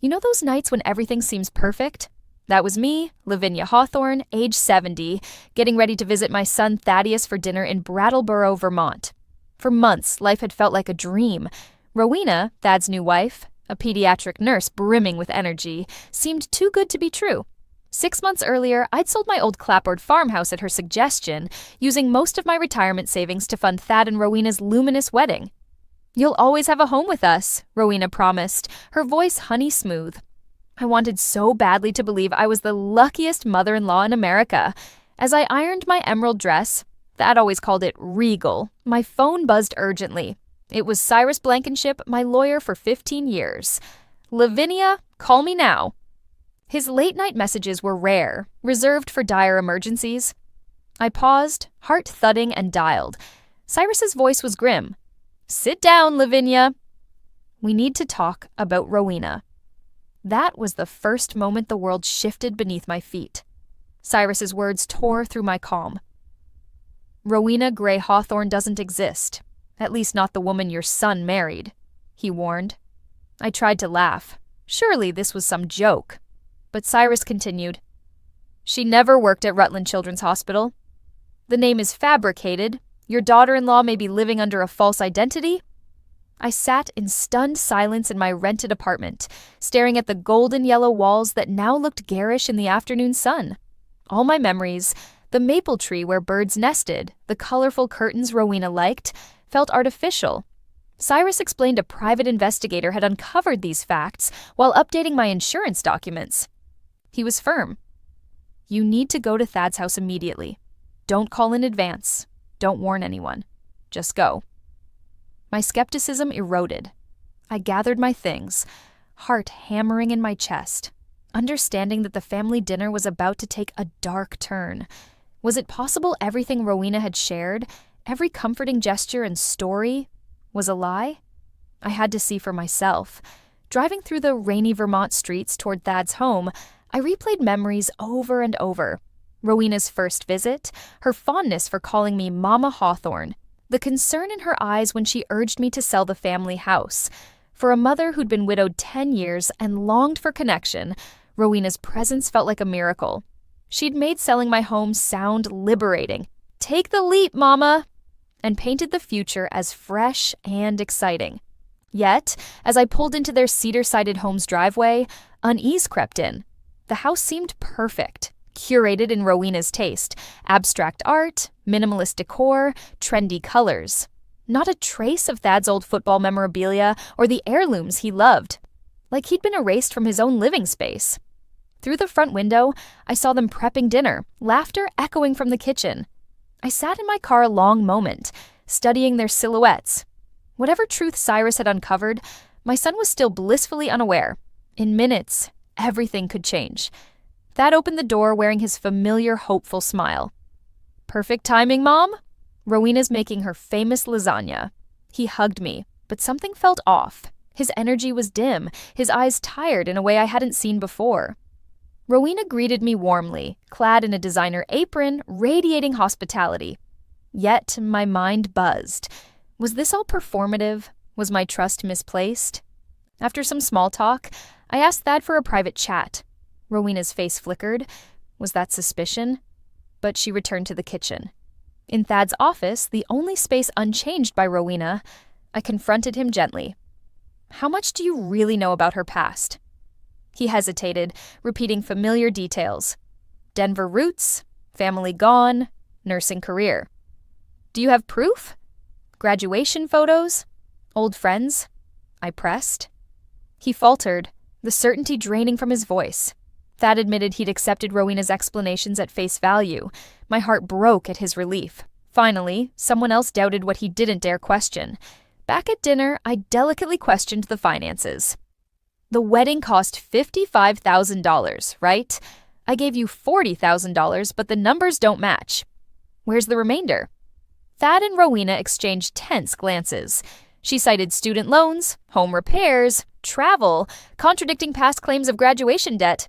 You know those nights when everything seems perfect? That was me, Lavinia Hawthorne, age 70, getting ready to visit my son Thaddeus for dinner in Brattleboro, Vermont. For months, life had felt like a dream. Rowena, Thad's new wife, a pediatric nurse brimming with energy, seemed too good to be true. 6 months earlier, I'd sold my old clapboard farmhouse at her suggestion, using most of my retirement savings to fund Thad and Rowena's luminous wedding. "You'll always have a home with us," Rowena promised, her voice honey smooth. I wanted so badly to believe I was the luckiest mother-in-law in America. As I ironed my emerald dress, Thad always called it regal, my phone buzzed urgently. It was Cyrus Blankenship, my lawyer for 15 years. "Lavinia, call me now." His late-night messages were rare, reserved for dire emergencies. I paused, heart thudding, and dialed. Cyrus's voice was grim. "Sit down, Lavinia. We need to talk about Rowena." That was the first moment the world shifted beneath my feet. Cyrus's words tore through my calm. "Rowena Gray Hawthorne doesn't exist. At least not the woman your son married," he warned. I tried to laugh. Surely this was some joke. But Cyrus continued. "She never worked at Rutland Children's Hospital. The name is fabricated. Your daughter-in-law may be living under a false identity." I sat in stunned silence in my rented apartment, staring at the golden yellow walls that now looked garish in the afternoon sun. All my memories, the maple tree where birds nested, the colorful curtains Rowena liked, felt artificial. Cyrus explained a private investigator had uncovered these facts while updating my insurance documents. He was firm. "You need to go to Thad's house immediately. Don't call in advance. Don't warn anyone. Just go." My skepticism eroded. I gathered my things, heart hammering in my chest, understanding that the family dinner was about to take a dark turn. Was it possible everything Rowena had shared, every comforting gesture and story, was a lie? I had to see for myself. Driving through the rainy Vermont streets toward Thad's home, I replayed memories over and over. Rowena's first visit, her fondness for calling me Mama Hawthorne, the concern in her eyes when she urged me to sell the family house. For a mother who'd been widowed 10 years and longed for connection, Rowena's presence felt like a miracle. She'd made selling my home sound liberating. "Take the leap, Mama!" and painted the future as fresh and exciting. Yet, as I pulled into their cedar-sided home's driveway, unease crept in. The house seemed perfect, curated in Rowena's taste, abstract art, minimalist decor, trendy colors. Not a trace of Thad's old football memorabilia or the heirlooms he loved, like he'd been erased from his own living space. Through the front window, I saw them prepping dinner, laughter echoing from the kitchen. I sat in my car a long moment, studying their silhouettes. Whatever truth Cyrus had uncovered, my son was still blissfully unaware. In minutes, everything could change. Thad opened the door wearing his familiar, hopeful smile. "Perfect timing, Mom? Rowena's making her famous lasagna." He hugged me, but something felt off. His energy was dim, his eyes tired in a way I hadn't seen before. Rowena greeted me warmly, clad in a designer apron, radiating hospitality. Yet my mind buzzed. Was this all performative? Was my trust misplaced? After some small talk, I asked Thad for a private chat. Rowena's face flickered. Was that suspicion? But she returned to the kitchen. In Thad's office, the only space unchanged by Rowena, I confronted him gently. "How much do you really know about her past?" He hesitated, repeating familiar details. Denver roots, family gone, nursing career. "Do you have proof? Graduation photos? Old friends?" I pressed. He faltered, the certainty draining from his voice. Thad admitted he'd accepted Rowena's explanations at face value. My heart broke at his relief. Finally, someone else doubted what he didn't dare question. Back at dinner, I delicately questioned the finances. "The wedding cost $55,000, right? I gave you $40,000, but the numbers don't match. Where's the remainder?" Thad and Rowena exchanged tense glances. She cited student loans, home repairs, travel, contradicting past claims of graduation debt.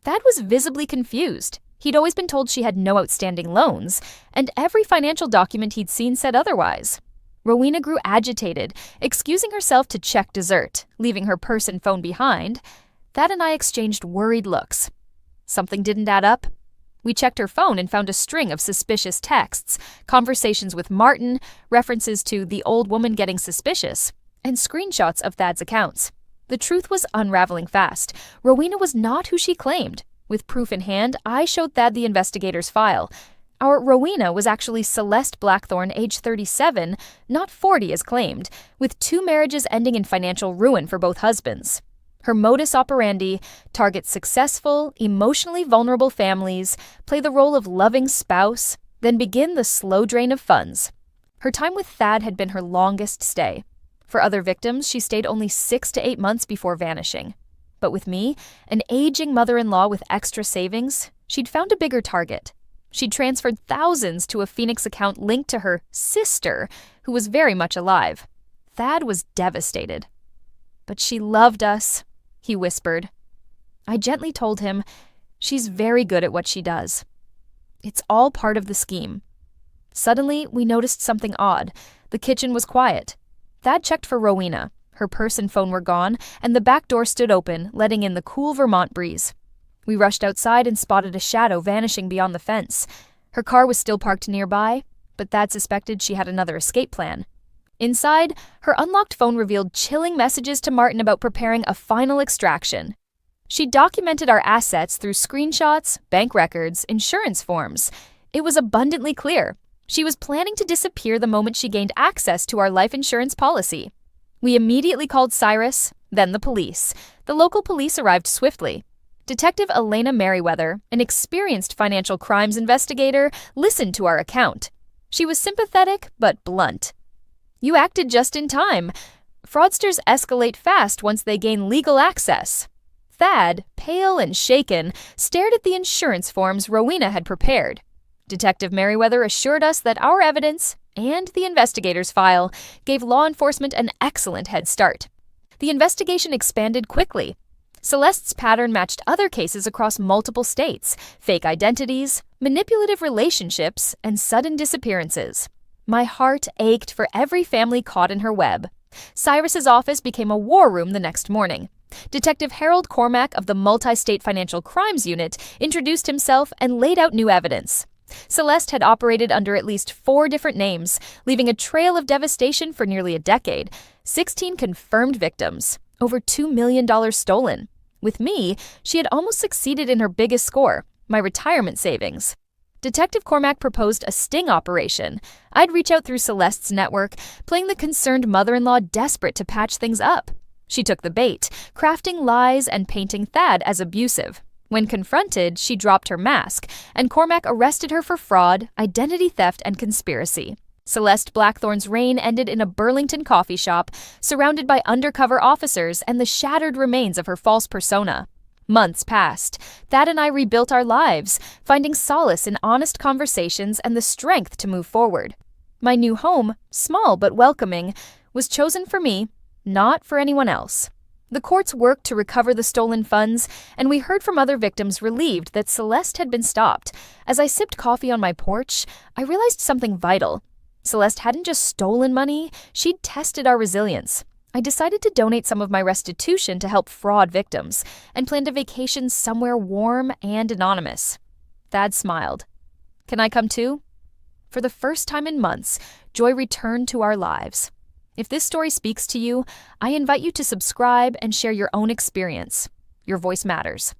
Thad was visibly confused. He'd always been told she had no outstanding loans, and every financial document he'd seen said otherwise. Rowena grew agitated, excusing herself to check dessert, leaving her purse and phone behind. Thad and I exchanged worried looks. Something didn't add up. We checked her phone and found a string of suspicious texts, conversations with Martin, references to the old woman getting suspicious, and screenshots of Thad's accounts. The truth was unraveling fast. Rowena was not who she claimed. With proof in hand, I showed Thad the investigator's file. Our Rowena was actually Celeste Blackthorne, age 37, not 40 as claimed, with 2 marriages ending in financial ruin for both husbands. Her modus operandi: target successful, emotionally vulnerable families, play the role of loving spouse, then begin the slow drain of funds. Her time with Thad had been her longest stay. For other victims, she stayed only 6 to 8 months before vanishing. But with me, an aging mother-in-law with extra savings, she'd found a bigger target. She'd transferred thousands to a Phoenix account linked to her sister, who was very much alive. Thad was devastated. "But she loved us," he whispered. I gently told him, "She's very good at what she does. It's all part of the scheme." Suddenly, we noticed something odd. The kitchen was quiet. Thad checked for Rowena. Her purse and phone were gone, and the back door stood open, letting in the cool Vermont breeze. We rushed outside and spotted a shadow vanishing beyond the fence. Her car was still parked nearby, but Thad suspected she had another escape plan. Inside, her unlocked phone revealed chilling messages to Martin about preparing a final extraction. She documented our assets through screenshots, bank records, insurance forms. It was abundantly clear. She was planning to disappear the moment she gained access to our life insurance policy. We immediately called Cyrus, then the police. The local police arrived swiftly. Detective Elena Merriweather, an experienced financial crimes investigator, listened to our account. She was sympathetic but blunt. "You acted just in time. Fraudsters escalate fast once they gain legal access." Thad, pale and shaken, stared at the insurance forms Rowena had prepared. Detective Merriweather assured us that our evidence, and the investigator's file, gave law enforcement an excellent head start. The investigation expanded quickly. Celeste's pattern matched other cases across multiple states: fake identities, manipulative relationships, and sudden disappearances. My heart ached for every family caught in her web. Cyrus's office became a war room the next morning. Detective Harold Cormack of the Multi-State Financial Crimes Unit introduced himself and laid out new evidence. Celeste had operated under at least 4 different names, leaving a trail of devastation for nearly a decade. 16 confirmed victims, over $2 million stolen. With me, she had almost succeeded in her biggest score, my retirement savings. Detective Cormack proposed a sting operation. I'd reach out through Celeste's network, playing the concerned mother-in-law desperate to patch things up. She took the bait, crafting lies and painting Thad as abusive. When confronted, she dropped her mask, and Cormack arrested her for fraud, identity theft, and conspiracy. Celeste Blackthorne's reign ended in a Burlington coffee shop, surrounded by undercover officers and the shattered remains of her false persona. Months passed. Thad and I rebuilt our lives, finding solace in honest conversations and the strength to move forward. My new home, small but welcoming, was chosen for me, not for anyone else. The courts worked to recover the stolen funds, and we heard from other victims relieved that Celeste had been stopped. As I sipped coffee on my porch, I realized something vital. Celeste hadn't just stolen money, she'd tested our resilience. I decided to donate some of my restitution to help fraud victims, and planned a vacation somewhere warm and anonymous. Thad smiled. "Can I come too?" For the first time in months, joy returned to our lives. If this story speaks to you, I invite you to subscribe and share your own experience. Your voice matters.